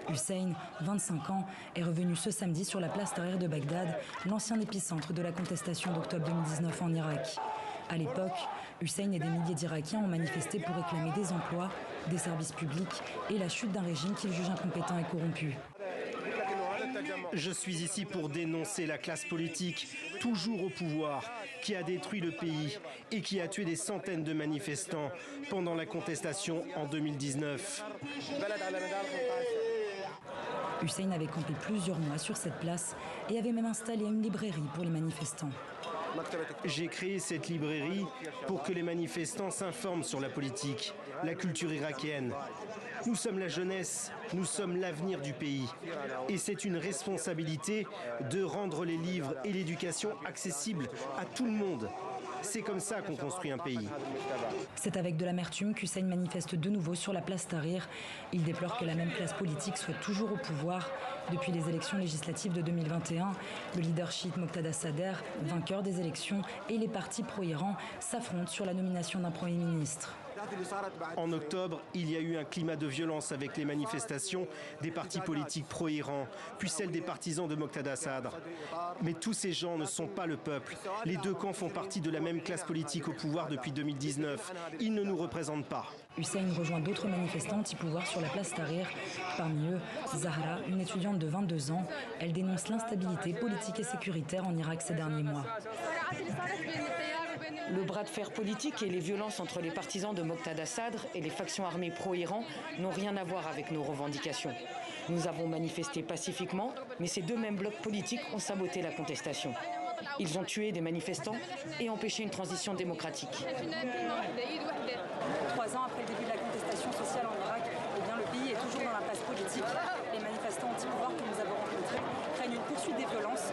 Hussein, 25 ans, est revenu ce samedi sur la place Tahrir de Bagdad, l'ancien épicentre de la contestation d'octobre 2019 en Irak. À l'époque, Hussein et des milliers d'Irakiens ont manifesté pour réclamer des emplois, des services publics et la chute d'un régime qu'ils jugent incompétent et corrompu. Je suis ici pour dénoncer la classe politique, toujours au pouvoir, qui a détruit le pays et qui a tué des centaines de manifestants pendant la contestation en 2019. Hussein avait campé plusieurs mois sur cette place et avait même installé une librairie pour les manifestants. J'ai créé cette librairie pour que les manifestants s'informent sur la politique, la culture irakienne. Nous sommes la jeunesse, nous sommes l'avenir du pays. Et c'est une responsabilité de rendre les livres et l'éducation accessibles à tout le monde. C'est comme ça qu'on construit un pays. C'est avec de l'amertume qu'Hussein manifeste de nouveau sur la place Tahrir. Il déplore que la même classe politique soit toujours au pouvoir. Depuis les élections législatives de 2021, le leader chiite Moqtada Sadr, vainqueur des élections, et les partis pro-Iran s'affrontent sur la nomination d'un Premier ministre. En octobre, il y a eu un climat de violence avec les manifestations des partis politiques pro-Iran, puis celles des partisans de Moqtada Sadr. Mais tous ces gens ne sont pas le peuple. Les deux camps font partie de la même classe politique au pouvoir depuis 2019. Ils ne nous représentent pas. Hussein rejoint d'autres manifestants anti-pouvoir sur la place Tahrir. Parmi eux, Zahra, une étudiante de 22 ans. Elle dénonce l'instabilité politique et sécuritaire en Irak ces derniers mois. Le bras de fer politique et les violences entre les partisans de Moqtada Sadr et les factions armées pro-Iran n'ont rien à voir avec nos revendications. Nous avons manifesté pacifiquement, mais ces deux mêmes blocs politiques ont saboté la contestation. Ils ont tué des manifestants et empêché une transition démocratique. 3 ans après le début de la contestation sociale en Irak, le pays est toujours dans l'impasse politique. Les manifestants anti-pouvoir que nous avons rencontrés craignent une poursuite des violences